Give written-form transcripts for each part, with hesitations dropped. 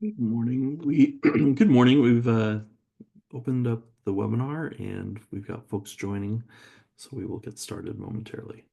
Good morning. Good morning. We've opened up the webinar and we've got folks joining, so we will get started momentarily.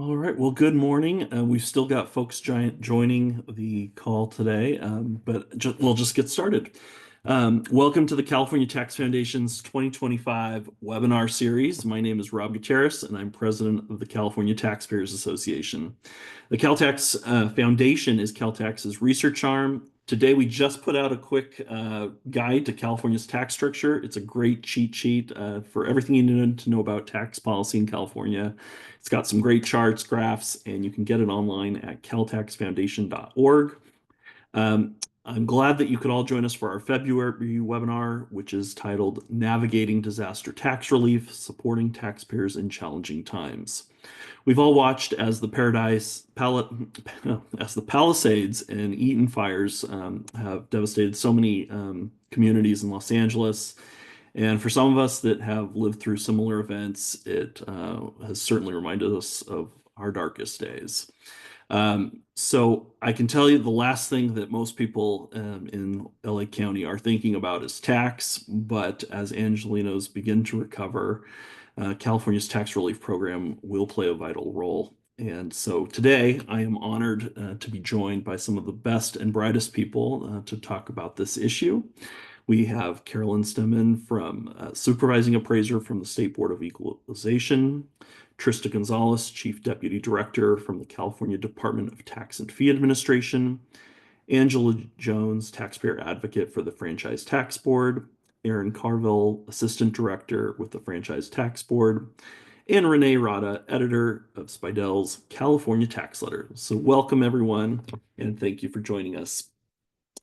All right. Well, good morning. We've still got folks joining the call today, but we'll just get started. Welcome to the California Tax Foundation's 2025 webinar series. My name is Rob Gutierrez, and I'm president of the California Taxpayers Association. The CalTax Foundation is CalTax's research arm. Today, we just put out a quick guide to California's tax structure. It's a great cheat sheet for everything you need to know about tax policy in California. It's got some great charts, graphs, and you can get it online at caltaxfoundation.org. I'm glad that you could all join us for our February webinar, which is titled Navigating Disaster Tax Relief, Supporting Taxpayers in Challenging Times. We've all watched as the Palisades and Eaton fires have devastated so many communities in Los Angeles. And for some of us that have lived through similar events, it has certainly reminded us of our darkest days. So I can tell you the last thing that most people in LA County are thinking about is tax, but as Angelinos begin to recover, California's tax relief program will play a vital role. And so today I am honored to be joined by some of the best and brightest people to talk about this issue. We have Carolyn Stemen from Supervising Appraiser from the State Board of Equalization, Trista Gonzalez, Chief Deputy Director from the California Department of Tax and Fee Administration, Angela Jones, Taxpayer Advocate for the Franchise Tax Board, Erin Carvel, Assistant Director with the Franchise Tax Board, and Renee Rodda, Editor of Spidell's California Taxletter. So welcome everyone, and thank you for joining us.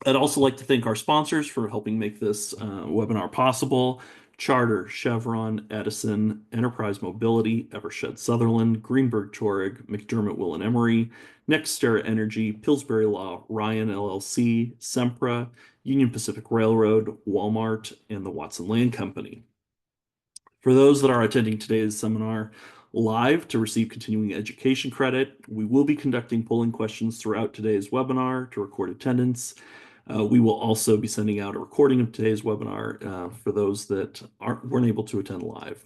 I'd also like to thank our sponsors for helping make this webinar possible. Charter, Chevron, Edison, Enterprise Mobility, Evershed Sutherland, Greenberg Traurig, McDermott Will and Emery, NextEra Energy, Pillsbury Law, Ryan LLC, Sempra, Union Pacific Railroad, Walmart, and the Watson Land Company. For those that are attending today's seminar live to receive continuing education credit, we will be conducting polling questions throughout today's webinar to record attendance. We will also be sending out a recording of today's webinar for those that weren't able to attend live.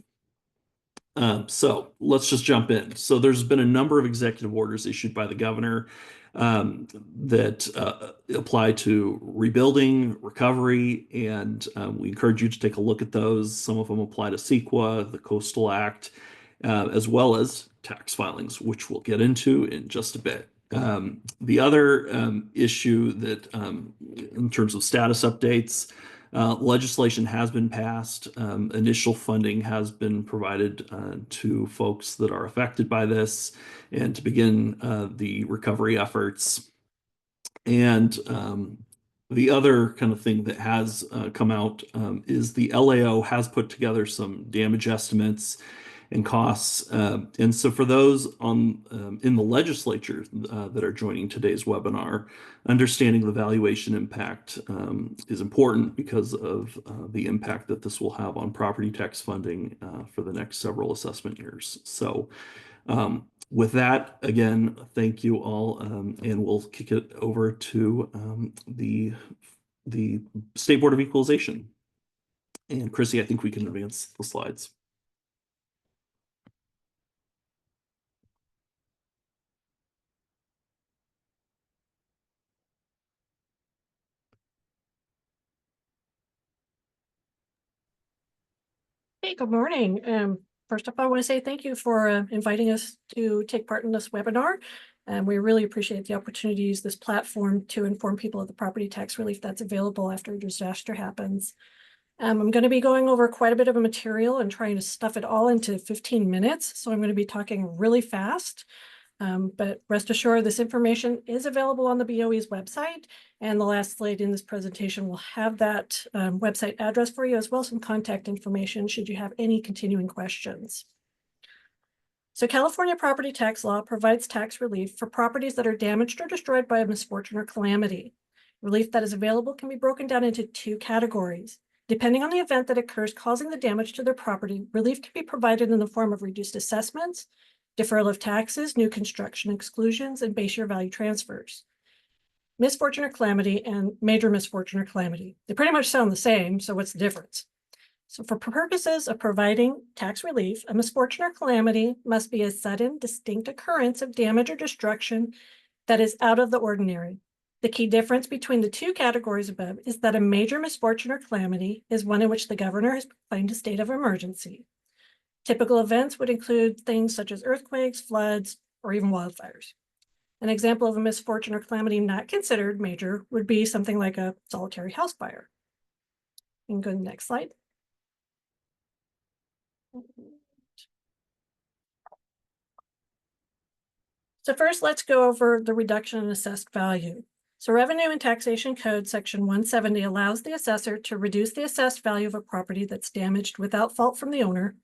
So let's just jump in. So there's been a number of executive orders issued by the governor that apply to rebuilding, recovery, and we encourage you to take a look at those. Some of them apply to CEQA, the Coastal Act, as well as tax filings, which we'll get into in just a bit. The other issue that, in terms of status updates, legislation has been passed. Initial funding has been provided to folks that are affected by this and to begin the recovery efforts. And the other kind of thing that has come out is the LAO has put together some damage estimates and costs. And so for those on in the legislature that are joining today's webinar, understanding the valuation impact is important because of the impact that this will have on property tax funding for the next several assessment years. So with that, again, thank you all, and we'll kick it over to the State Board of Equalization. And Chrissy, I think we can advance the slides. Hey, good morning. First up, I want to say thank you for inviting us to take part in this webinar. And we really appreciate the opportunity to use this platform to inform people of the property tax relief that's available after a disaster happens. I'm going to be going over quite a bit of a material and trying to stuff it all into 15 minutes. So I'm going to be talking really fast. But rest assured, this information is available on the BOE's website, and the last slide in this presentation will have that website address for you, as well as some contact information should you have any continuing questions. So California property tax law provides tax relief for properties that are damaged or destroyed by a misfortune or calamity. Relief that is available can be broken down into two categories. Depending on the event that occurs causing the damage to their property, relief can be provided in the form of reduced assessments, deferral of taxes, new construction exclusions, and base year value transfers. Misfortune or calamity and major misfortune or calamity. They pretty much sound the same, so what's the difference? So for purposes of providing tax relief, a misfortune or calamity must be a sudden, distinct occurrence of damage or destruction that is out of the ordinary. The key difference between the two categories above is that a major misfortune or calamity is one in which the governor has proclaimed a state of emergency. Typical events would include things such as earthquakes, floods, or even wildfires. An example of a misfortune or calamity not considered major would be something like a solitary house fire. You can go to the next slide. So first, let's go over the reduction in assessed value. So Revenue and Taxation Code Section 170 allows the assessor to reduce the assessed value of a property that's damaged without fault from the owner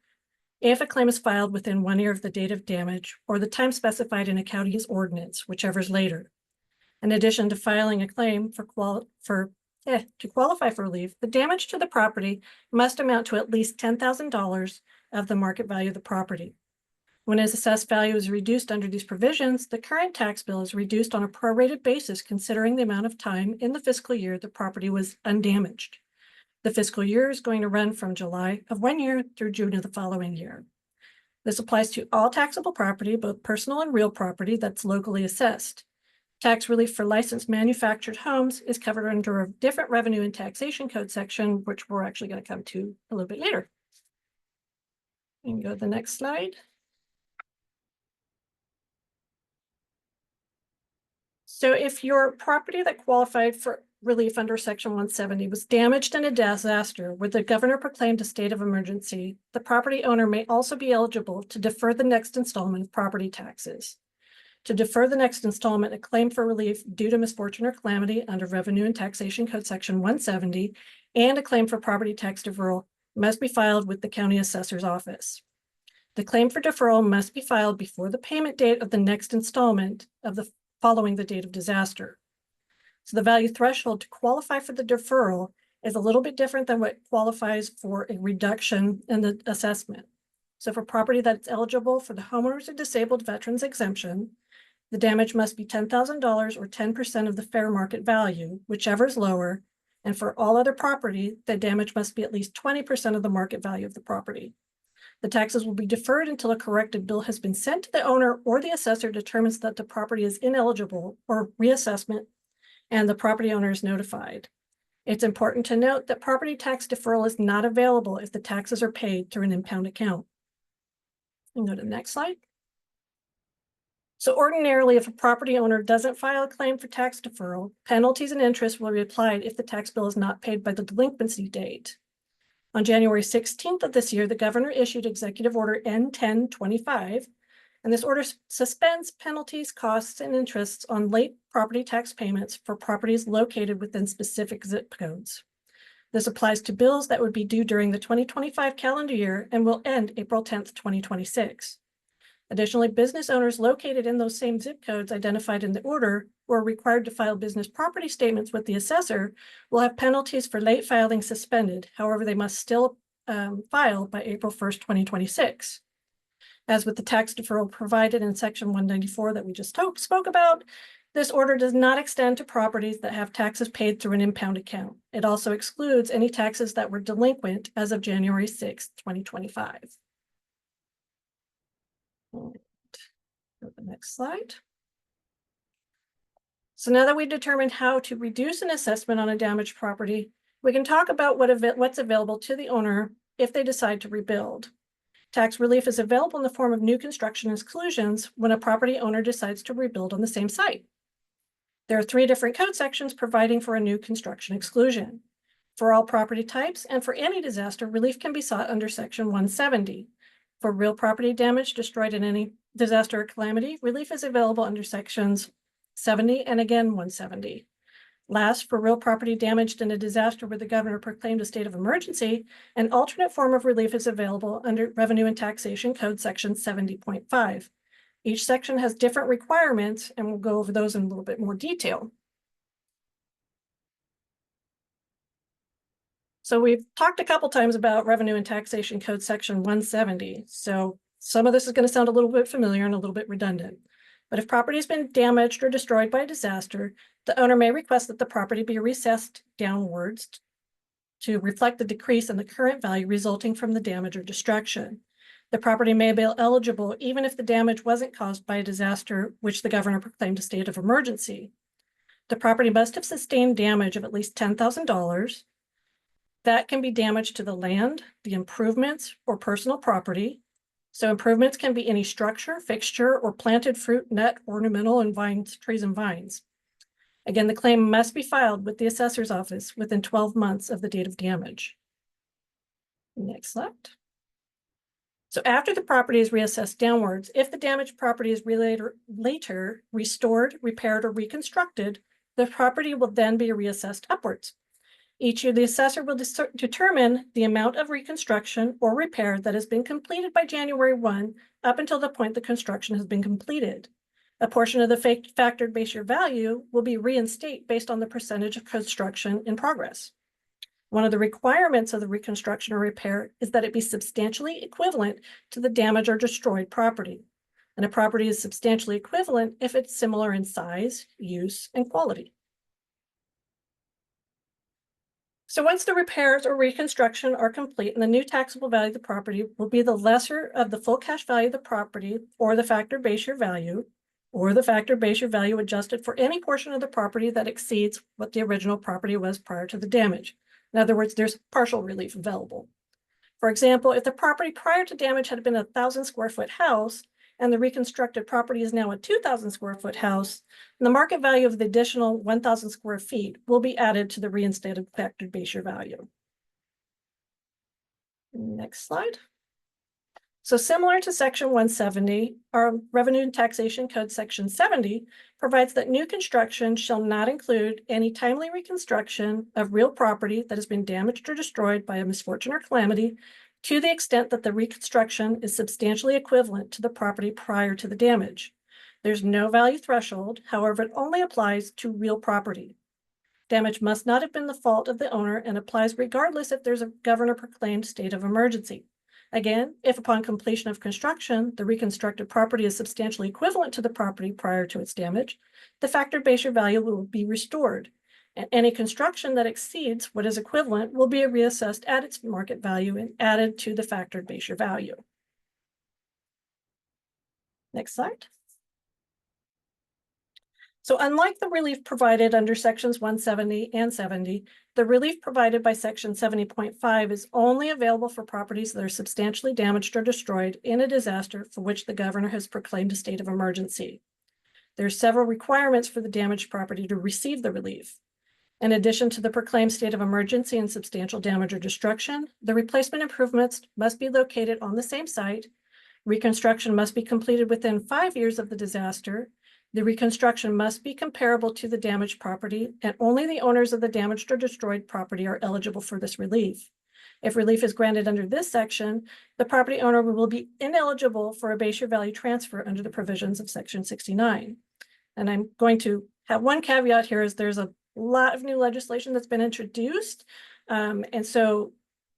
if a claim is filed within 1 year of the date of damage or the time specified in a county's ordinance, whichever is later. In addition to filing a claim to qualify for relief, the damage to the property must amount to at least $10,000 of the market value of the property. When its assessed value is reduced under these provisions, the current tax bill is reduced on a prorated basis considering the amount of time in the fiscal year the property was undamaged. The fiscal year is going to run from July of 1 year through June of the following year. This applies to all taxable property, both personal and real property that's locally assessed. Tax relief for licensed manufactured homes is covered under a different Revenue and Taxation Code section, which we're actually going to come to a little bit later. You can go to the next slide. So if your property that qualified for relief under Section 170 was damaged in a disaster where the governor proclaimed a state of emergency, the property owner may also be eligible to defer the next installment of property taxes. To defer the next installment, a claim for relief due to misfortune or calamity under Revenue and Taxation Code Section 170 and a claim for property tax deferral must be filed with the county assessor's office. The claim for deferral must be filed before the payment date of the next installment of the following the date of disaster. So the value threshold to qualify for the deferral is a little bit different than what qualifies for a reduction in the assessment. So for property that's eligible for the homeowners or disabled veterans exemption, the damage must be $10,000 or 10% of the fair market value, whichever is lower. And for all other property, the damage must be at least 20% of the market value of the property. The taxes will be deferred until a corrected bill has been sent to the owner or the assessor determines that the property is ineligible for reassessment and the property owner is notified. It's important to note that property tax deferral is not available if the taxes are paid through an impound account. You can go to the next slide. So ordinarily, if a property owner doesn't file a claim for tax deferral, penalties and interest will be applied if the tax bill is not paid by the delinquency date. On January 16th of this year, the governor issued Executive Order N-1025, and this order suspends penalties, costs, and interests on late property tax payments for properties located within specific zip codes. This applies to bills that would be due during the 2025 calendar year and will end April 10th, 2026. Additionally, business owners located in those same zip codes identified in the order who are required to file business property statements with the assessor will have penalties for late filing suspended. However, they must still file by April 1st, 2026. As with the tax deferral provided in Section 194 that we just spoke about, this order does not extend to properties that have taxes paid through an impound account. It also excludes any taxes that were delinquent as of January 6th, 2025. Go to the next slide. So now that we've determined how to reduce an assessment on a damaged property, we can talk about what's available to the owner if they decide to rebuild. Tax relief is available in the form of new construction exclusions when a property owner decides to rebuild on the same site. There are 3 different code sections providing for a new construction exclusion. For all property types and for any disaster, relief can be sought under Section 170. For real property damage destroyed in any disaster or calamity, relief is available under Sections 70 and again 170. Last, for real property damaged in a disaster where the governor proclaimed a state of emergency, an alternate form of relief is available under Revenue and Taxation Code Section 70.5. Each section has different requirements, and we'll go over those in a little bit more detail. So we've talked a couple times about Revenue and Taxation Code Section 170. So some of this is going to sound a little bit familiar and a little bit redundant. But if property has been damaged or destroyed by a disaster, the owner may request that the property be reassessed downwards to reflect the decrease in the current value resulting from the damage or destruction. The property may be eligible even if the damage wasn't caused by a disaster which the governor proclaimed a state of emergency. The property must have sustained damage of at least $10,000. That can be damage to the land, the improvements, or personal property. So improvements can be any structure, fixture, or planted fruit, nut, ornamental, and vines, trees and vines. Again, the claim must be filed with the assessor's office within 12 months of the date of damage. Next slide. So after the property is reassessed downwards, if the damaged property is later restored, repaired, or reconstructed, the property will then be reassessed upwards. Each year, the assessor will determine the amount of reconstruction or repair that has been completed by January 1 up until the point the construction has been completed. A portion of the factored base year value will be reinstated based on the percentage of construction in progress. One of the requirements of the reconstruction or repair is that it be substantially equivalent to the damaged or destroyed property. And a property is substantially equivalent if it's similar in size, use, and quality. So once the repairs or reconstruction are complete and the new taxable value of the property will be the lesser of the full cash value of the property or the factored base year value, or the factored base year value adjusted for any portion of the property that exceeds what the original property was prior to the damage. In other words, there's partial relief available. For example, if the property prior to damage had been a 1,000 square foot house and the reconstructed property is now a 2,000 square foot house, the market value of the additional 1,000 square feet will be added to the reinstated factored base year value. Next slide. So similar to Section 170, our Revenue and Taxation Code Section 70 provides that new construction shall not include any timely reconstruction of real property that has been damaged or destroyed by a misfortune or calamity to the extent that the reconstruction is substantially equivalent to the property prior to the damage. There's no value threshold, however, it only applies to real property. Damage must not have been the fault of the owner and applies regardless if there's a governor-proclaimed state of emergency. Again, if upon completion of construction, the reconstructed property is substantially equivalent to the property prior to its damage, the factored base year value will be restored, and any construction that exceeds what is equivalent will be reassessed at its market value and added to the factored base year value. Next slide. So unlike the relief provided under sections 170 and 70, the relief provided by section 70.5 is only available for properties that are substantially damaged or destroyed in a disaster for which the governor has proclaimed a state of emergency. There are several requirements for the damaged property to receive the relief. In addition to the proclaimed state of emergency and substantial damage or destruction, the replacement improvements must be located on the same site. Reconstruction must be completed within 5 years of the disaster. The reconstruction must be comparable to the damaged property, and only the owners of the damaged or destroyed property are eligible for this relief. If relief is granted under this section, the property owner will be ineligible for a base year value transfer under the provisions of section 69. And I'm going to have one caveat here is there's a lot of new legislation that's been introduced. And so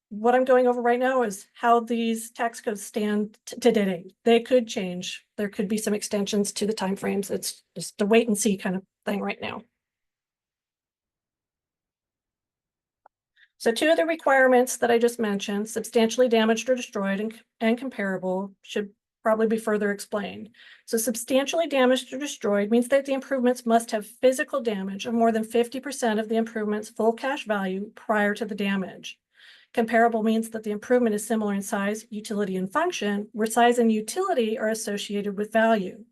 what I'm going over right now is how these tax codes stand today. They could change. There could be some extensions to the timeframes. It's just a wait and see kind of thing right now. So two of the requirements that I just mentioned, substantially damaged or destroyed and comparable, should probably be further explained. So substantially damaged or destroyed means that the improvements must have physical damage of more than 50% of the improvement's full cash value prior to the damage. Comparable means that the improvement is similar in size, utility, and function, where size and utility are associated with value.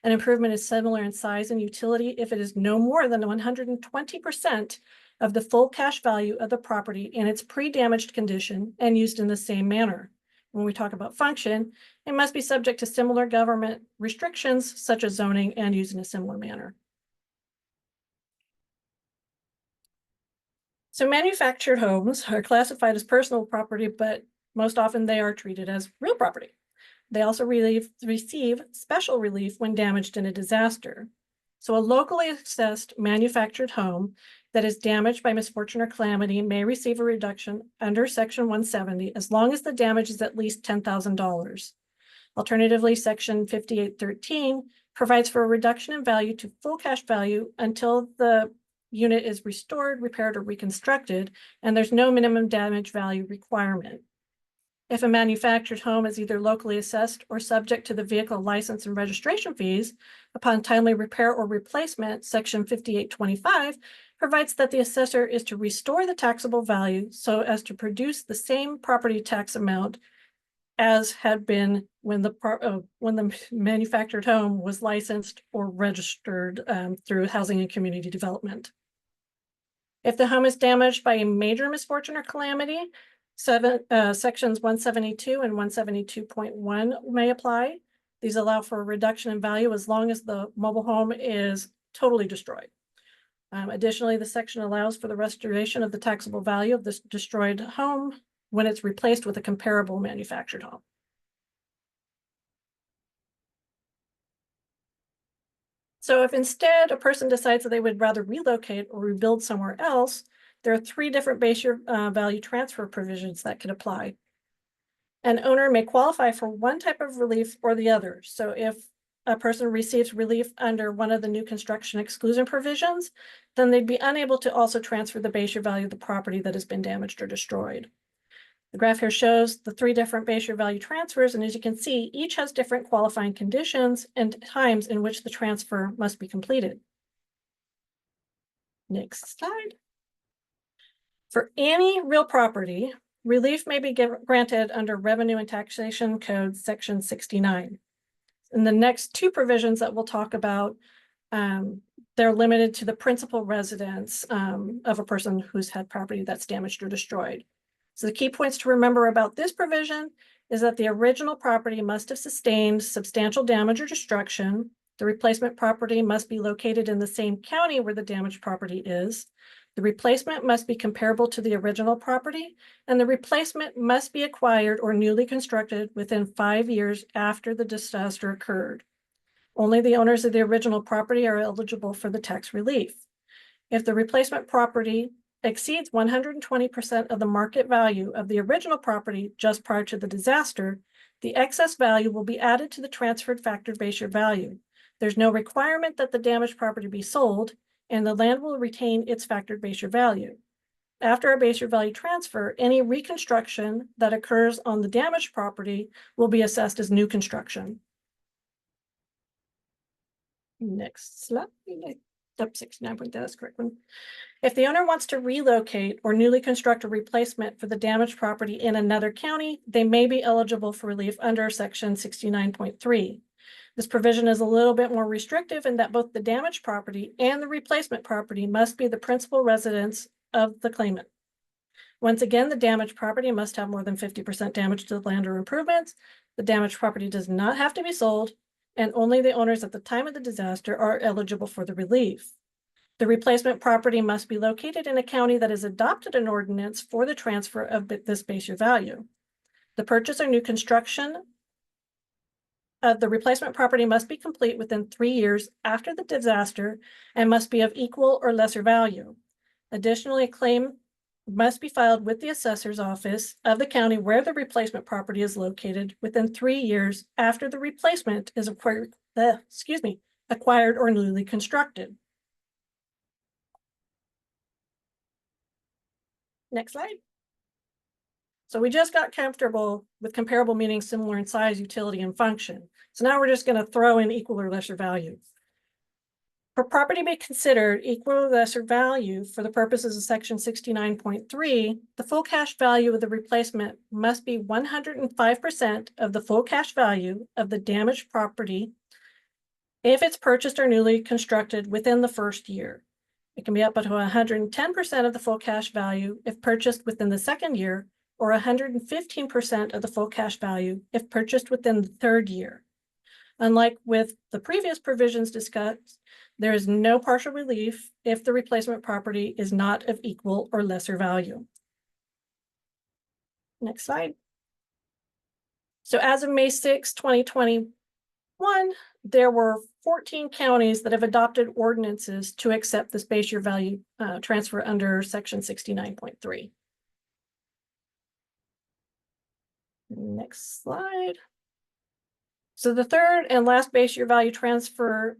An improvement is similar in size and utility if it is no more than 120% of the full cash value of the property in its pre-damaged condition and used in the same manner. When we talk about function, it must be subject to similar government restrictions such as zoning and used in a similar manner. So manufactured homes are classified as personal property, but most often they are treated as real property. They also receive special relief when damaged in a disaster. So a locally assessed manufactured home that is damaged by misfortune or calamity may receive a reduction under section 170 as long as the damage is at least $10,000. Alternatively, section 5813 provides for a reduction in value to full cash value until the unit is restored, repaired, or reconstructed, and there's no minimum damage value requirement. If a manufactured home is either locally assessed or subject to the vehicle license and registration fees, upon timely repair or replacement, section 5825 provides that the assessor is to restore the taxable value so as to produce the same property tax amount as had been when the manufactured home was licensed or registered through Housing and Community Development. If the home is damaged by a major misfortune or calamity, sections 172 and 172.1 may apply. These allow for a reduction in value as long as the mobile home is totally destroyed. Additionally, the section allows for the restoration of the taxable value of this destroyed home when it's replaced with a comparable manufactured home. So if instead a person decides that they would rather relocate or rebuild somewhere else, there are 3 different base year value transfer provisions that can apply. An owner may qualify for one type of relief or the other. So if a person receives relief under one of the new construction exclusion provisions, then they'd be unable to also transfer the base year value of the property that has been damaged or destroyed. The graph here shows the 3 different base year value transfers, and as you can see, each has different qualifying conditions and times in which the transfer must be completed. Next slide. For any real property, relief may be granted under Revenue and Taxation Code section 69. In the next 2 provisions that we'll talk about, they're limited to the principal residence of a person who's had property that's damaged or destroyed. So the key points to remember about this provision is that the original property must have sustained substantial damage or destruction. The replacement property must be located in the same county where the damaged property is. The replacement must be comparable to the original property, and the replacement must be acquired or newly constructed within 5 years after the disaster occurred. Only the owners of the original property are eligible for the tax relief. If the replacement property exceeds 120% of the market value of the original property just prior to the disaster, the excess value will be added to the transferred factored base year value. There's no requirement that the damaged property be sold, and the land will retain its factored base year value. After a base year value transfer, any reconstruction that occurs on the damaged property will be assessed as new construction. Next slide. Up 69 point, that's the correct one. If the owner wants to relocate or newly construct a replacement for the damaged property in another county, they may be eligible for relief under section 69.3. This provision is a little bit more restrictive in that both the damaged property and the replacement property must be the principal residence of the claimant. Once again, the damaged property must have more than 50% damage to the land or improvements. The damaged property does not have to be sold, and only the owners at the time of the disaster are eligible for the relief. The replacement property must be located in a county that has adopted an ordinance for the transfer of this base year value. The purchase or new construction of the replacement property must be complete within 3 years after the disaster and must be of equal or lesser value. Additionally, a claim must be filed with the assessor's office of the county where the replacement property is located within 3 years after the replacement is acquired or newly constructed. Next slide. So we just got comfortable with comparable meaning similar in size, utility, and function. So now we're just going to throw in equal or lesser value. For property to be considered equal or lesser value for the purposes of section 69.3, the full cash value of the replacement must be 105% of the full cash value of the damaged property if it's purchased or newly constructed within the first year. It can be up to 110% of the full cash value if purchased within the second year, or 115% of the full cash value if purchased within the third year. Unlike with the previous provisions discussed, there is no partial relief if the replacement property is not of equal or lesser value. Next slide. So as of May 6, 2021, there were 14 counties that have adopted ordinances to accept this base year value transfer under section 69.3. Next slide. So the third and last base year value transfer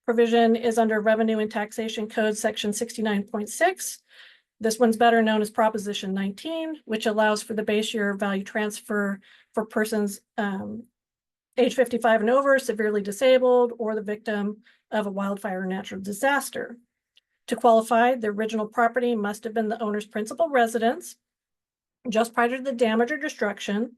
provision is under Revenue and Taxation Code section 69.6. This one's better known as Proposition 19, which allows for the base year value transfer for persons age 55 and over, severely disabled, or the victim of a wildfire or natural disaster. To qualify, the original property must have been the owner's principal residence just prior to the damage or destruction.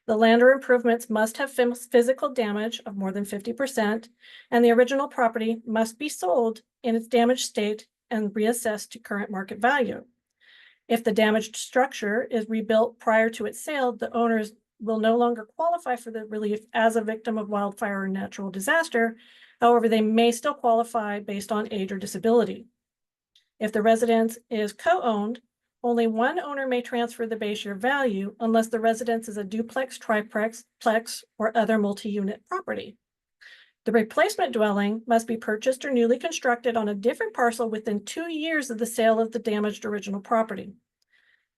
The land or improvements must have physical damage of more than 50%, and the original property must be sold in its damaged state and reassessed to current market value. If the damaged structure is rebuilt prior to its sale, the owners will no longer qualify for the relief as a victim of wildfire or natural disaster. However, they may still qualify based on age or disability. If the residence is co-owned, only one owner may transfer the base year value unless the residence is a duplex, triplex, or other multi-unit property. The replacement dwelling must be purchased or newly constructed on a different parcel within 2 years of the sale of the damaged original property.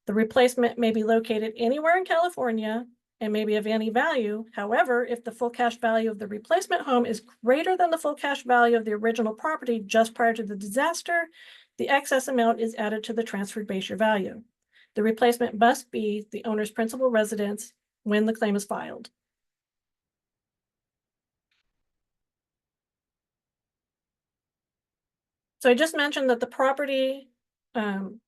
The replacement may be located anywhere in California and may be of any value. However, if the full cash value of the replacement home is greater than the full cash value of the original property just prior to the disaster, the excess amount is added to the transferred base year value. The replacement must be the owner's principal residence when the claim is filed. So I just mentioned that the property, the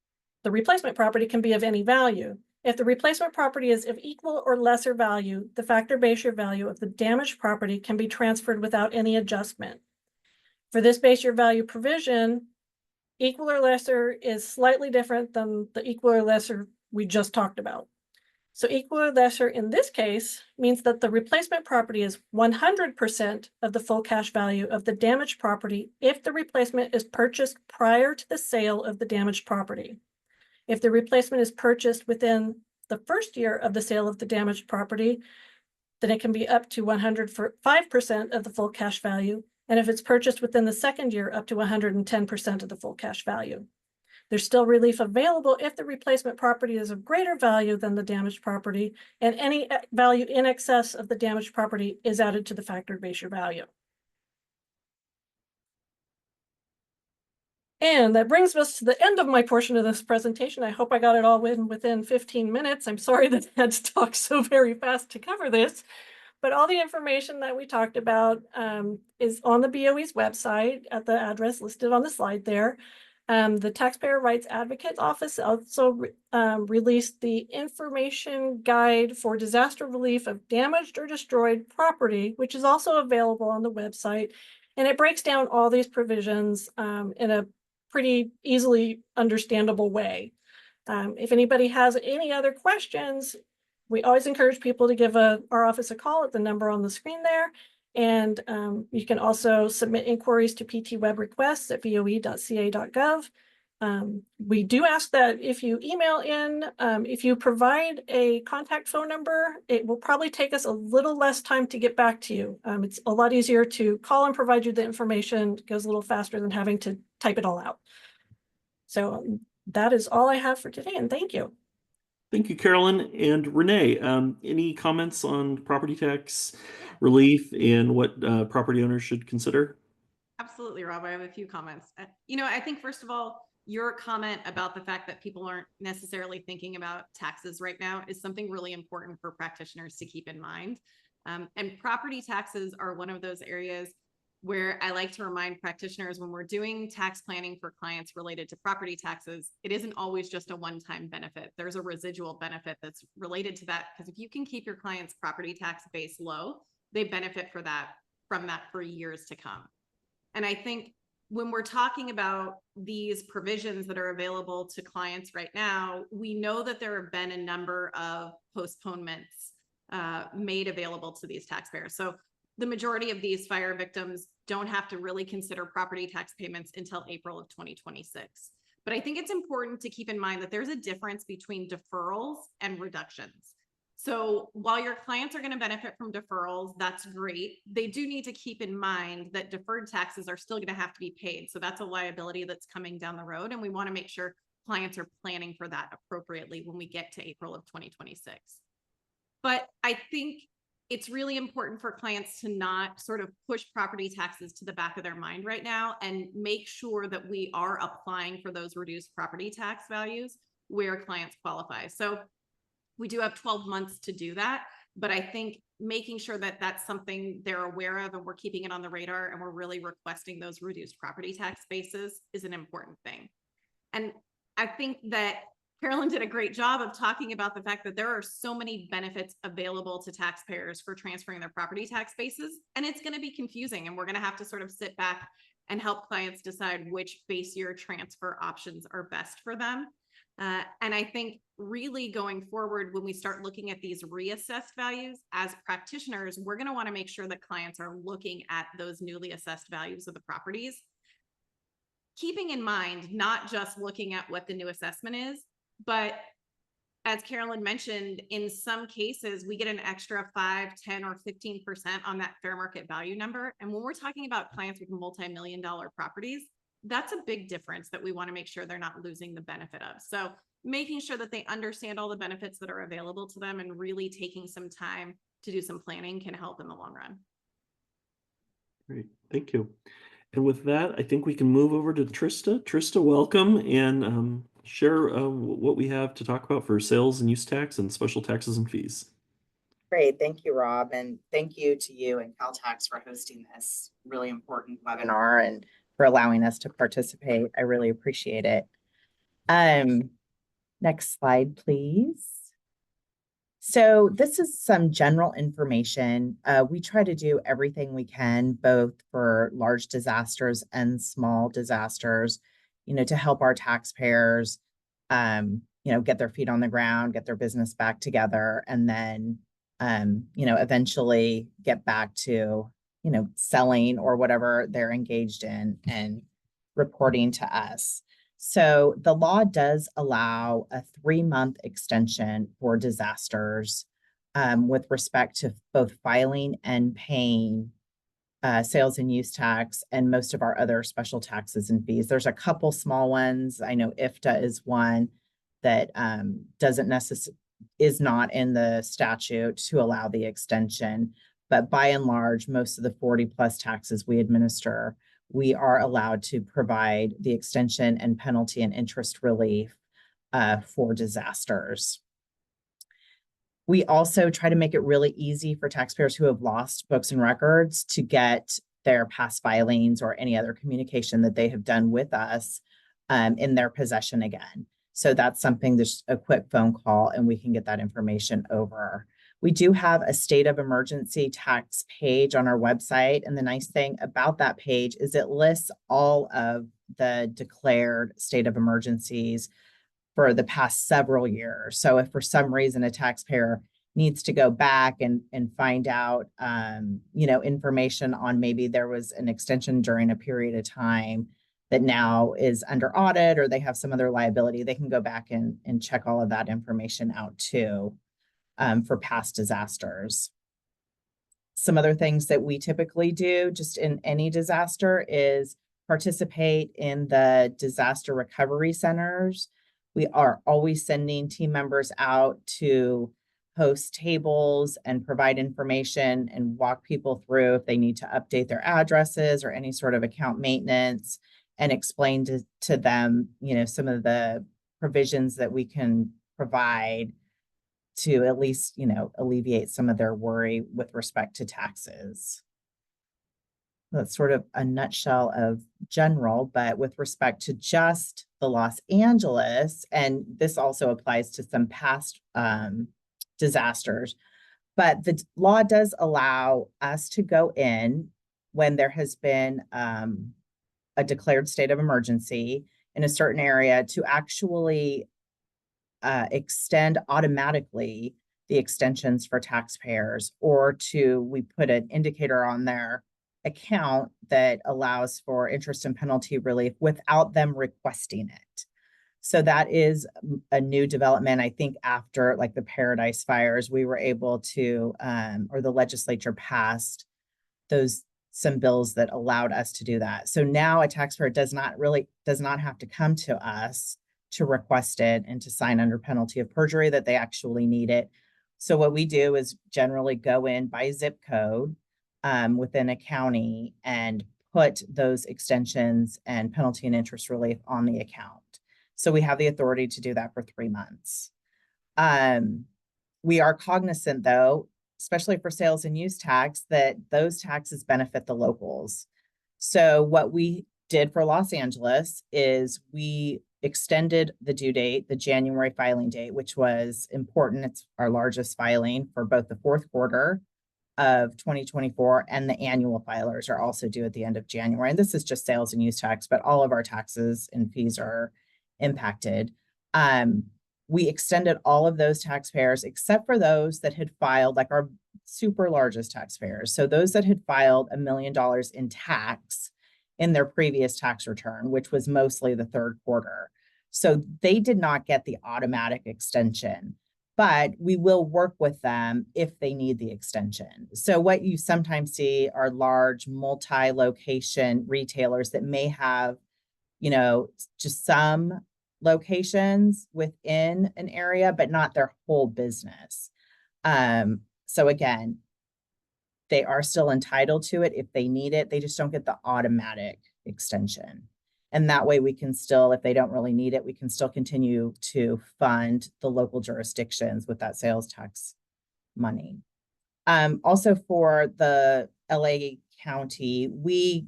replacement property can be of any value. If the replacement property is of equal or lesser value, the factor base year value of the damaged property can be transferred without any adjustment. For this base year value provision, equal or lesser is slightly different than the equal or lesser we just talked about. So equal or lesser in this case means that the replacement property is 100% of the full cash value of the damaged property if the replacement is purchased prior to the sale of the damaged property. If the replacement is purchased within the first year of the sale of the damaged property, then it can be up to 105% of the full cash value. And if it's purchased within the second year, up to 110% of the full cash value. There's still relief available if the replacement property is of greater value than the damaged property, and any value in excess of the damaged property is added to the factored base year value. And that brings us to the end of my portion of this presentation. I hope I got it all within 15 minutes. I'm sorry that I had to talk so very fast to cover this, But all the information that we talked about is on the BOE's website at the address listed on the slide there. The Taxpayer Rights Advocate Office also released the information guide for disaster relief of damaged or destroyed property, which is also available on the website. And it breaks down all these provisions in a pretty easily understandable way. If anybody has any other questions, we always encourage people to give our office a call at the number on the screen there. And you can also submit inquiries to ptwebrequests@voe.ca.gov. We do ask that if you email in, if you provide a contact phone number, it will probably take us a little less time to get back to you. It's a lot easier to call and provide you the information. It goes a little faster than having to type it all out. So that is all I have for today, and thank you. Thank you, Carolyn. And Renee, any comments on property tax relief and what property owners should consider? Absolutely, Rob. I have a few comments. I think first of all, your comment about the fact that people aren't necessarily thinking about taxes right now is something really important for practitioners to keep in mind. And property taxes are one of those areas where I like to remind practitioners when we're doing tax planning for clients related to property taxes, it isn't always just a one-time benefit. There's a residual benefit that's related to that, because if you can keep your client's property tax base low, they benefit from that for years to come. And I think when we're talking about these provisions that are available to clients right now, we know that there have been a number of postponements made available to these taxpayers. So the majority of these fire victims don't have to really consider property tax payments until April of 2026. But I think it's important to keep in mind that there's a difference between deferrals and reductions. So while your clients are going to benefit from deferrals, that's great. They do need to keep in mind that deferred taxes are still going to have to be paid. So that's a liability that's coming down the road. And we want to make sure clients are planning for that appropriately when we get to April of 2026. But I think it's really important for clients to not sort of push property taxes to the back of their mind right now and make sure that we are applying for those reduced property tax values where clients qualify. So we do have 12 months to do that, but I think making sure that that's something they're aware of and we're keeping it on the radar and we're really requesting those reduced property tax bases is an important thing. And I think that Carolyn did a great job of talking about the fact that there are so many benefits available to taxpayers for transferring their property tax bases, and it's going to be confusing, and we're going to have to sort of sit back and help clients decide which base year transfer options are best for them. And I think really going forward, when we start looking at these reassessed values as practitioners, we're going to want to make sure that clients are looking at those newly assessed values of the properties, keeping in mind not just looking at what the new assessment is, but as Carolyn mentioned, in some cases, we get an extra 5, 10, or 15% on that fair market value number. And when we're talking about clients with multi-million-dollar properties, that's a big difference that we want to make sure they're not losing the benefit of. So making sure that they understand all the benefits that are available to them and really taking some time to do some planning can help in the long run. Great, thank you. And with that, I think we can move over to Trista. Trista, welcome, and share what we have to talk about for sales and use tax and special taxes and fees. Great, thank you, Rob, and thank you to you and CalTax for hosting this really important webinar and for allowing us to participate. I really appreciate it. Next slide, please. So this is some general information. We try to do everything we can, both for large disasters and small disasters, to help our taxpayers, get their feet on the ground, get their business back together, and then, eventually get back to, selling or whatever they're engaged in and reporting to us. So the law does allow a 3-month extension for disasters with respect to both filing and paying sales and use tax and most of our other special taxes and fees. There's a couple small ones. I know IFTA is one that is not in the statute to allow the extension, but by and large, most of the 40+ taxes we administer, we are allowed to provide the extension and penalty and interest relief for disasters. We also try to make it really easy for taxpayers who have lost books and records to get their past filings or any other communication that they have done with us in their possession again. So that's something, there's a quick phone call and we can get that information over. We do have a state of emergency tax page on our website. And the nice thing about that page is it lists all of the declared state of emergencies for the past several years. So if for some reason a taxpayer needs to go back and find out, information on maybe there was an extension during a period of time that now is under audit, or they have some other liability, they can go back and check all of that information out too, for past disasters. Some other things that we typically do just in any disaster is participate in the disaster recovery centers. We are always sending team members out to host tables and provide information and walk people through if they need to update their addresses or any sort of account maintenance, and explain to them, some of the provisions that we can provide to at least, alleviate some of their worry with respect to taxes. That's sort of a nutshell of general, but with respect to just the Los Angeles, and this also applies to some past disasters, but the law does allow us to go in when there has been a declared state of emergency in a certain area to actually extend automatically the extensions for taxpayers, or we put an indicator on their account that allows for interest and penalty relief without them requesting it. So that is a new development. I think after like the Paradise fires, we were able to, or the legislature passed some bills that allowed us to do that. So now a taxpayer does not have to come to us to request it and to sign under penalty of perjury that they actually need it. So what we do is generally go in by zip code within a county and put those extensions and penalty and interest relief on the account. So we have the authority to do that for 3 months. We are cognizant though, especially for sales and use tax, that those taxes benefit the locals. So what we did for Los Angeles is we extended the due date, the January filing date, which was important. It's our largest filing for both the fourth quarter of 2024 and the annual filers are also due at the end of January. And this is just sales and use tax, but all of our taxes and fees are impacted. We extended all of those taxpayers except for those that had filed, like our super largest taxpayers. So those that had filed $1 million in tax in their previous tax return, which was mostly the third quarter. So they did not get the automatic extension, but we will work with them if they need the extension. So what you sometimes see are large multi-location retailers that may have, just some locations within an area, but not their whole business. So again, they are still entitled to it if they need it. They just don't get the automatic extension. And that way we can still, if they don't really need it, we can still continue to fund the local jurisdictions with that sales tax money. Also for the LA County, we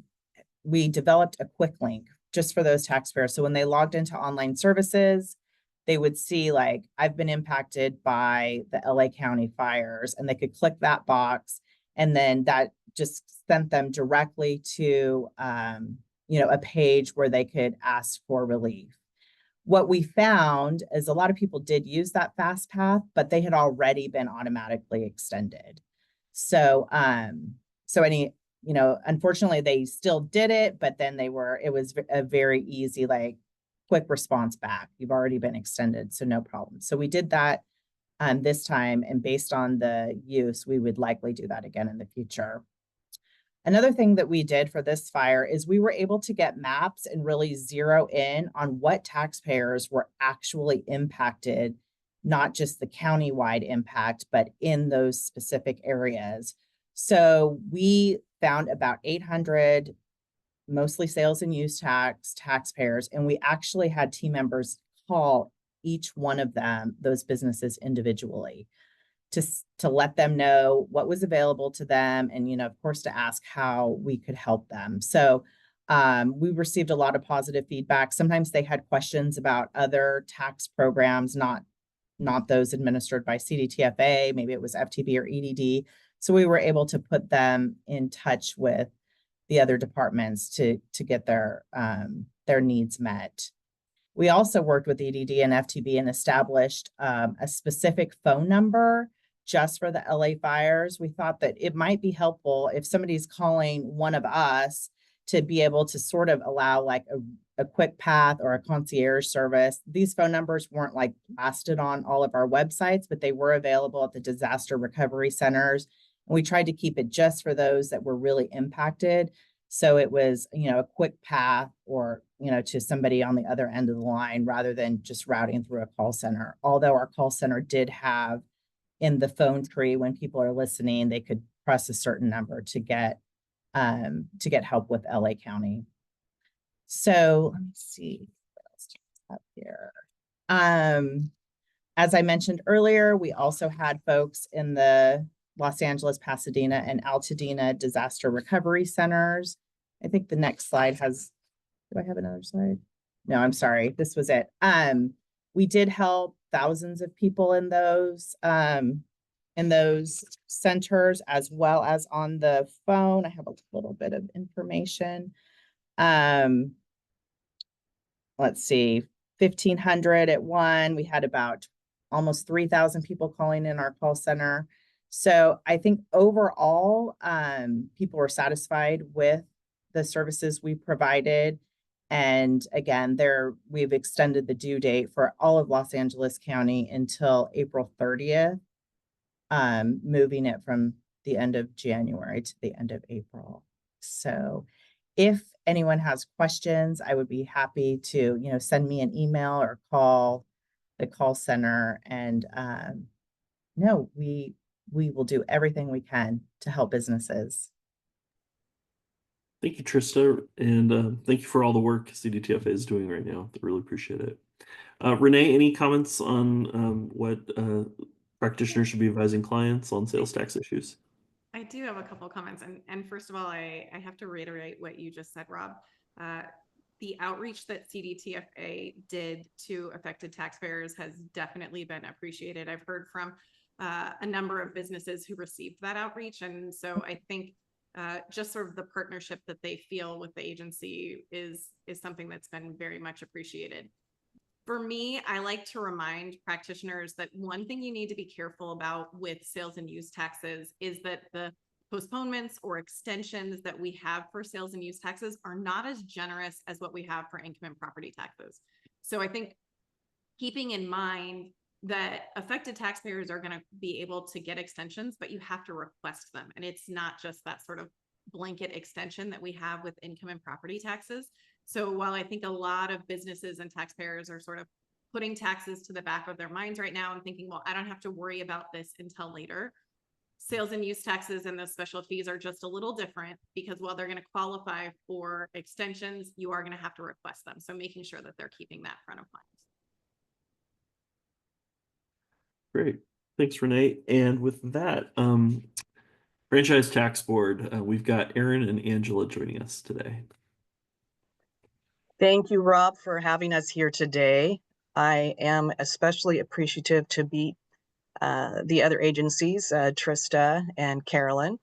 developed a quick link just for those taxpayers. So when they logged into online services, they would see like, I've been impacted by the LA County fires, and they could click that box. And then that just sent them directly to, a page where they could ask for relief. What we found is a lot of people did use that fast path, but they had already been automatically extended. So, unfortunately they still did it, but then it was a very easy, like quick response back. You've already been extended, so no problem. So we did that this time, and based on the use, we would likely do that again in the future. Another thing that we did for this fire is we were able to get maps and really zero in on what taxpayers were actually impacted, not just the county-wide impact, but in those specific areas. So we found about 800, mostly sales and use tax taxpayers, and we actually had team members call each one of them, those businesses individually, to let them know what was available to them, and, you know, of course, to ask how we could help them. So we received a lot of positive feedback. Sometimes they had questions about other tax programs, not those administered by CDTFA. Maybe it was FTB or EDD. So we were able to put them in touch with the other departments to get their needs met. We also worked with EDD and FTB and established a specific phone number just for the LA fires. We thought that it might be helpful if somebody's calling one of us to be able to sort of allow like a quick path or a concierge service. These phone numbers weren't like blasted on all of our websites, but they were available at the disaster recovery centers. And we tried to keep it just for those that were really impacted. So it was, you know, a quick path or, you know, to somebody on the other end of the line rather than just routing through a call center. Although our call center did have in the phone tree, when people are listening, they could press a certain number to get help with LA County. So let me see what else do we have here. As I mentioned earlier, we also had folks in the Los Angeles, Pasadena, and Altadena disaster recovery centers. I think the next slide has, do I have another slide? No, I'm sorry. This was it. We did help thousands of people in those centers, as well as on the phone. I have a little bit of information. Let's see, 1,500 at one. We had about almost 3,000 people calling in our call center. So I think overall, people were satisfied with the services we provided. And again, we've extended the due date for all of Los Angeles County until April 30th, moving it from the end of January to the end of April. So if anyone has questions, I would be happy to, you know, send me an email or call the call center. And no, we will do everything we can to help businesses. Thank you, Trista, and thank you for all the work CDTFA is doing right now. I really appreciate it. Renee, any comments on what practitioners should be advising clients on sales tax issues? I do have a couple of comments. And first of all, I have to reiterate what you just said, Rob. The outreach that CDTFA did to affected taxpayers has definitely been appreciated. I've heard from a number of businesses who received that outreach. And so I think just sort of the partnership that they feel with the agency is something that's been very much appreciated. For me, I like to remind practitioners that one thing you need to be careful about with sales and use taxes is that the postponements or extensions that we have for sales and use taxes are not as generous as what we have for income and property taxes. So I think keeping in mind that affected taxpayers are going to be able to get extensions, but you have to request them. And it's not just that sort of blanket extension that we have with income and property taxes. So while I think a lot of businesses and taxpayers are sort of putting taxes to the back of their minds right now and thinking, well, I don't have to worry about this until later. Sales and use taxes and those special fees are just a little different because while they're going to qualify for extensions, you are going to have to request them. So making sure that they're keeping that front of mind. Great. Thanks, Renee. And with that, Franchise Tax Board, we've got Erin and Angela joining us today. Thank you, Rob, for having us here today. I am especially appreciative to meet the other agencies, Trista and Carolyn.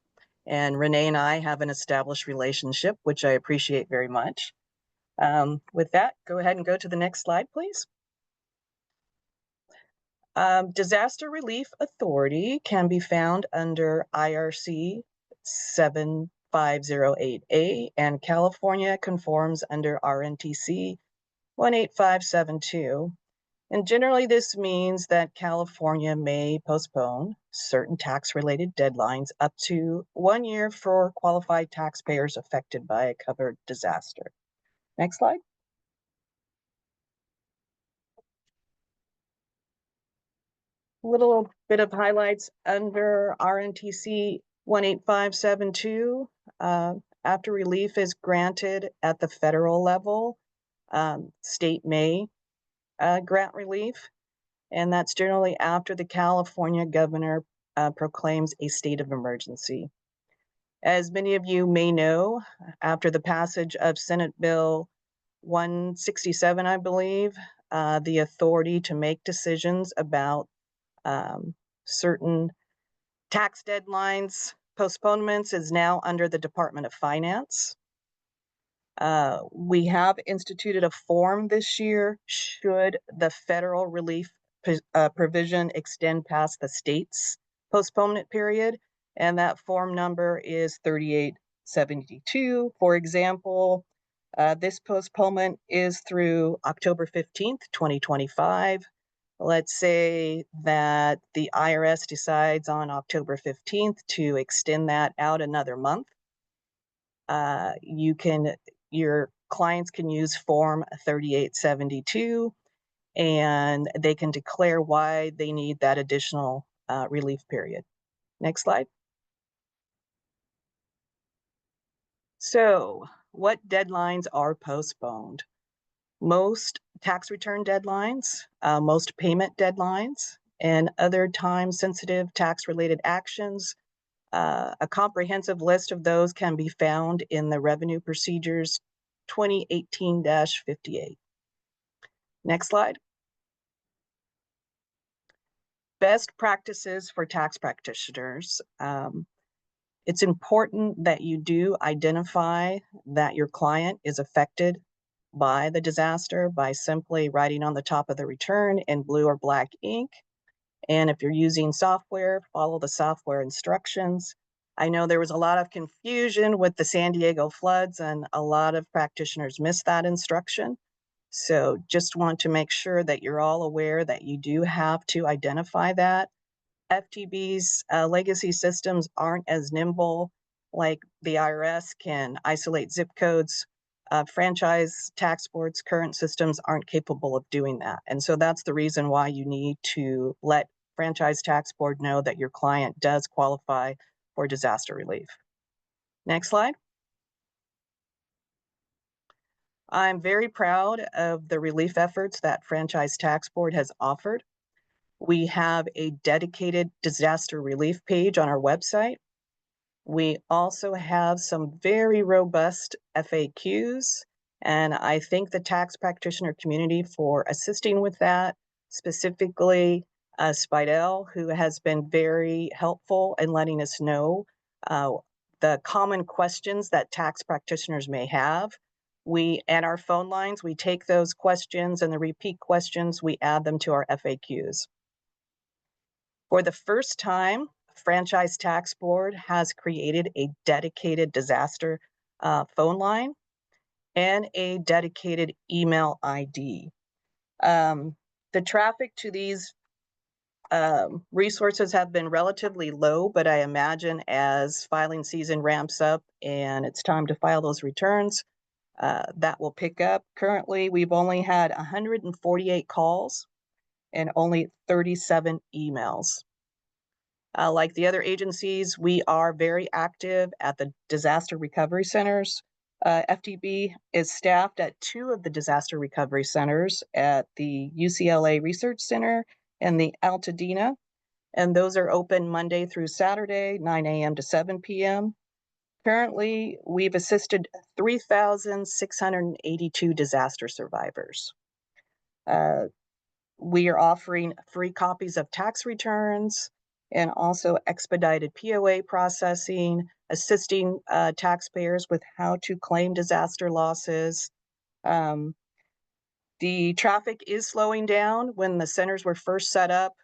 And Renee and I have an established relationship, which I appreciate very much. With that, go ahead and go to the next slide, please. Disaster Relief Authority can be found under IRC 7508A, and California conforms under RNTC 18572. And generally, this means that California may postpone certain tax-related deadlines up to 1 year for qualified taxpayers affected by a covered disaster. Next slide. A little bit of highlights under RNTC 18572. After relief is granted at the federal level, state may grant relief, and that's generally after the California governor proclaims a state of emergency. As many of you may know, after the passage of Senate Bill 167, I believe, the authority to make decisions about certain tax deadlines, postponements is now under the Department of Finance. We have instituted a form this year should the federal relief provision extend past the state's postponement period, and that form number is 3872. For example, this postponement is through October 15th, 2025. Let's say that the IRS decides on October 15th to extend that out another month. Your clients can use form 3872 and they can declare why they need that additional relief period. Next slide. So, what deadlines are postponed? Most tax return deadlines, most payment deadlines, and other time-sensitive tax-related actions. A comprehensive list of those can be found in the Revenue Procedures 2018-58. Next slide. Best practices for tax practitioners. It's important that you do identify that your client is affected by the disaster by simply writing on the top of the return in blue or black ink. And if you're using software, follow the software instructions. I know there was a lot of confusion with the San Diego floods, and a lot of practitioners missed that instruction. So just want to make sure that you're all aware that you do have to identify that. FTB's legacy systems aren't as nimble, like the IRS can isolate zip codes. Franchise tax boards' current systems aren't capable of doing that. And so that's the reason why you need to let franchise tax board know that your client does qualify for disaster relief. Next slide. I'm very proud of the relief efforts that Franchise Tax Board has offered. We have a dedicated disaster relief page on our website. We also have some very robust FAQs, and I thank the tax practitioner community for assisting with that, specifically Spidell, who has been very helpful in letting us know the common questions that tax practitioners may have. At our phone lines, we take those questions and the repeat questions, we add them to our FAQs. For the first time, Franchise Tax Board has created a dedicated disaster phone line and a dedicated email ID. The traffic to these resources have been relatively low, but I imagine as filing season ramps up and it's time to file those returns, that will pick up. Currently, we've only had 148 calls and only 37 emails. Like the other agencies, we are very active at the disaster recovery centers. FTB is staffed at 2 of the disaster recovery centers at the UCLA Research Center and the Altadena, and those are open Monday through Saturday, 9 a.m. to 7 p.m. Currently, we've assisted 3,682 disaster survivors. We are offering free copies of tax returns and also expedited POA processing, assisting taxpayers with how to claim disaster losses. The traffic is slowing down. When the centers were first set up,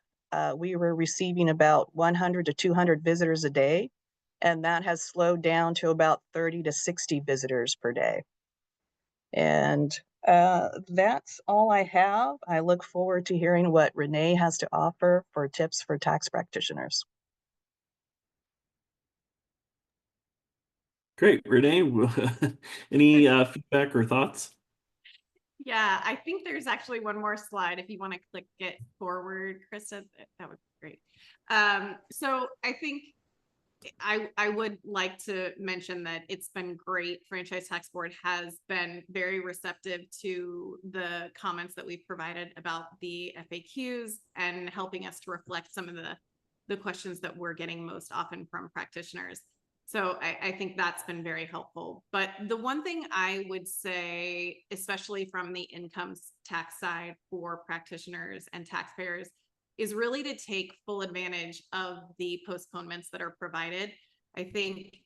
we were receiving about 100 to 200 visitors a day, and that has slowed down to about 30 to 60 visitors per day. And that's all I have. I look forward to hearing what Renee has to offer for tips for tax practitioners. Great, Renee. Any feedback or thoughts? Yeah, I think there's actually one more slide. If you want to click it forward, Krista, that would be great. So I think I would like to mention that it's been great. Franchise Tax Board has been very receptive to the comments that we've provided about the FAQs and helping us to reflect some of the the questions that we're getting most often from practitioners. So I think that's been very helpful. But the one thing I would say, especially from the income tax side for practitioners and taxpayers, is really to take full advantage of the postponements that are provided. I think,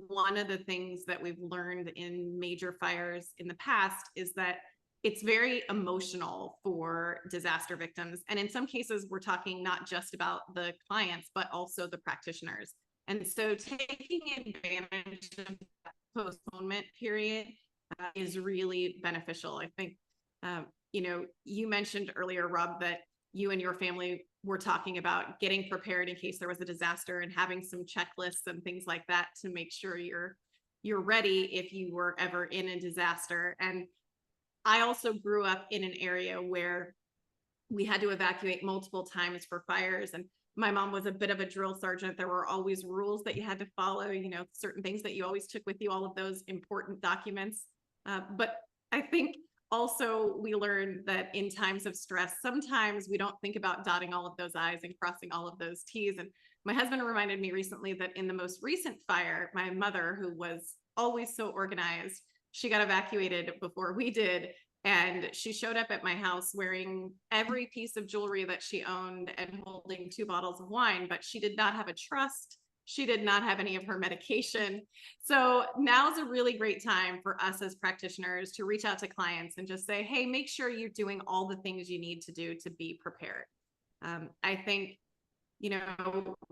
one of the things that we've learned in major fires in the past is that it's very emotional for disaster victims. And in some cases, we're talking not just about the clients, but also the practitioners. And so taking advantage of that postponement period is really beneficial. I think, you mentioned earlier, Rob, that you and your family were talking about getting prepared in case there was a disaster and having some checklists and things like that to make sure you're ready if you were ever in a disaster. And I also grew up in an area where we had to evacuate multiple times for fires, and my mom was a bit of a drill sergeant. There were always rules that you had to follow, certain things that you always took with you, all of those important documents. But I think also we learned that in times of stress, sometimes we don't think about dotting all of those I's and crossing all of those T's. And my husband reminded me recently that in the most recent fire, my mother, who was always so organized, she got evacuated before we did. And she showed up at my house wearing every piece of jewelry that she owned and holding 2 bottles of wine, but she did not have a trust. She did not have any of her medication. So now's a really great time for us as practitioners to reach out to clients and just say, hey, make sure you're doing all the things you need to do to be prepared. I think,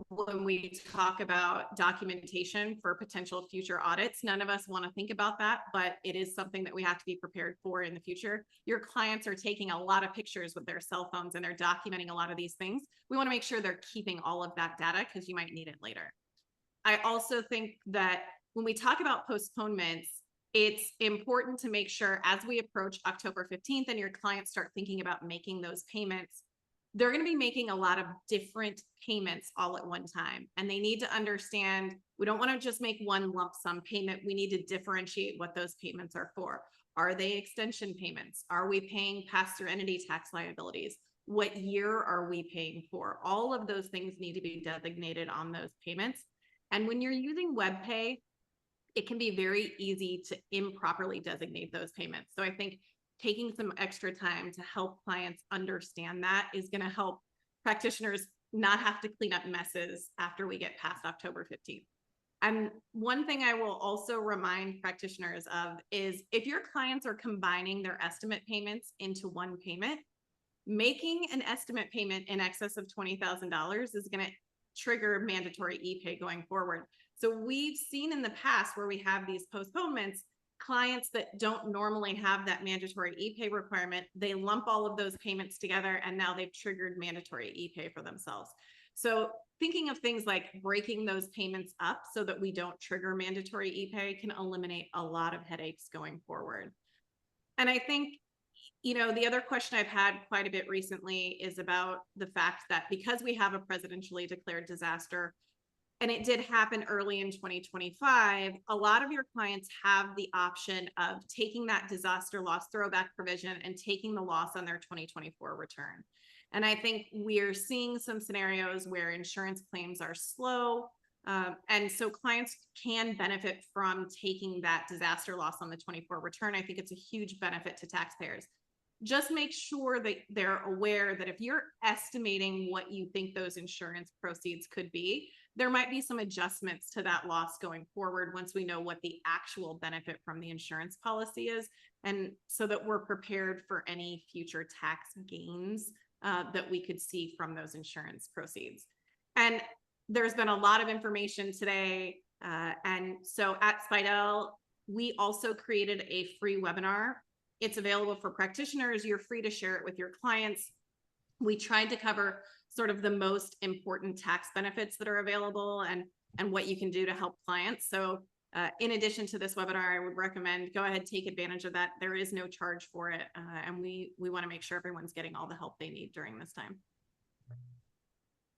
when we talk about documentation for potential future audits, none of us want to think about that, but it is something that we have to be prepared for in the future. Your clients are taking a lot of pictures with their cell phones and they're documenting a lot of these things. We want to make sure they're keeping all of that data because you might need it later. I also think that when we talk about postponements, it's important to make sure as we approach October 15th and your clients start thinking about making those payments, they're going to be making a lot of different payments all at one time. And they need to understand, we don't want to just make one lump sum payment. We need to differentiate what those payments are for. Are they extension payments? Are we paying pass-through entity tax liabilities? What year are we paying for? All of those things need to be designated on those payments. And when you're using WebPay, it can be very easy to improperly designate those payments. So I think taking some extra time to help clients understand that is going to help practitioners not have to clean up messes after we get past October 15th. And one thing I will also remind practitioners of is if your clients are combining their estimate payments into one payment, making an estimate payment in excess of $20,000 is going to trigger mandatory e-pay going forward. So we've seen in the past where we have these postponements, clients that don't normally have that mandatory e-pay requirement, they lump all of those payments together and now they've triggered mandatory e-pay for themselves. So thinking of things like breaking those payments up so that we don't trigger mandatory e-pay can eliminate a lot of headaches going forward. And I think, the other question I've had quite a bit recently is about the fact that because we have a presidentially declared disaster, and it did happen early in 2025, a lot of your clients have the option of taking that disaster loss throwback provision and taking the loss on their 2024 return. And I think we're seeing some scenarios where insurance claims are slow. And so clients can benefit from taking that disaster loss on the 24 return. I think it's a huge benefit to taxpayers. Just make sure that they're aware that if you're estimating what you think those insurance proceeds could be, there might be some adjustments to that loss going forward once we know what the actual benefit from the insurance policy is, and so that we're prepared for any future tax gains that we could see from those insurance proceeds. And there's been a lot of information today. And so at Spidell, we also created a free webinar. It's available for practitioners. You're free to share it with your clients. We tried to cover sort of the most important tax benefits that are available and what you can do to help clients. So in addition to this webinar, I would recommend go ahead, take advantage of that. There is no charge for it. And we want to make sure everyone's getting all the help they need during this time.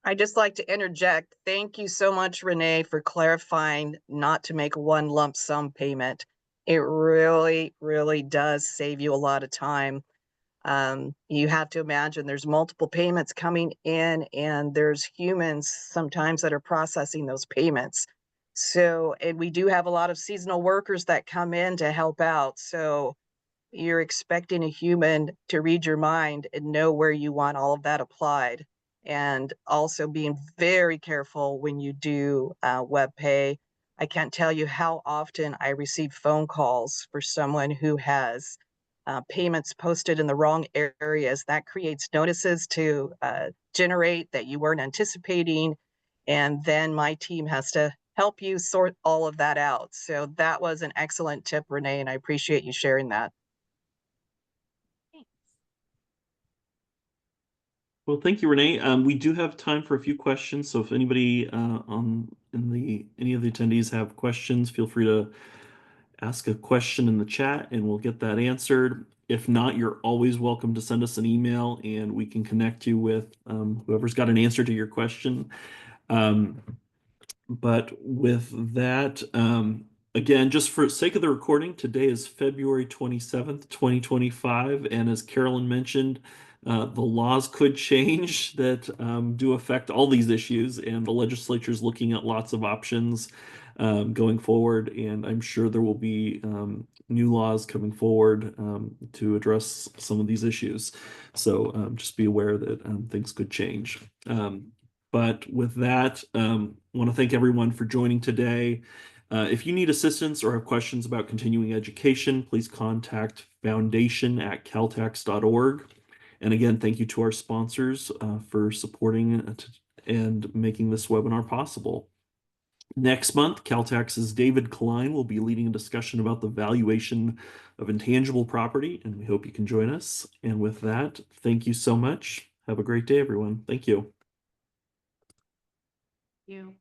I'd just like to interject. Thank you so much, Renee, for clarifying not to make one lump sum payment. It really, really does save you a lot of time. You have to imagine there's multiple payments coming in, and there's humans sometimes that are processing those payments. So, and we do have a lot of seasonal workers that come in to help out. So you're expecting a human to read your mind and know where you want all of that applied. And also being very careful when you do web pay. I can't tell you how often I receive phone calls for someone who has payments posted in the wrong areas. That creates notices to generate that you weren't anticipating. And then my team has to help you sort all of that out. So that was an excellent tip, Renee, and I appreciate you sharing that. Thanks. Well, thank you, Renee. We do have time for a few questions, so if anybody any of the attendees have questions, feel free to ask a question in the chat and we'll get that answered. If not, you're always welcome to send us an email and we can connect you with whoever's got an answer to your question. But with that, again, just for sake of the recording, today is February 27th, 2025. And as Carolyn mentioned, the laws could change that do affect all these issues, and the legislature is looking at lots of options going forward. And I'm sure there will be new laws coming forward to address some of these issues. So just be aware that things could change. But with that, I want to thank everyone for joining today. If you need assistance or have questions about continuing education, please contact foundation@caltax.org. And again, thank you to our sponsors for supporting and making this webinar possible. Next month, CalTax's David Klein will be leading a discussion about the valuation of intangible property, and we hope you can join us. And with that, thank you so much. Have a great day, everyone. Thank you. You.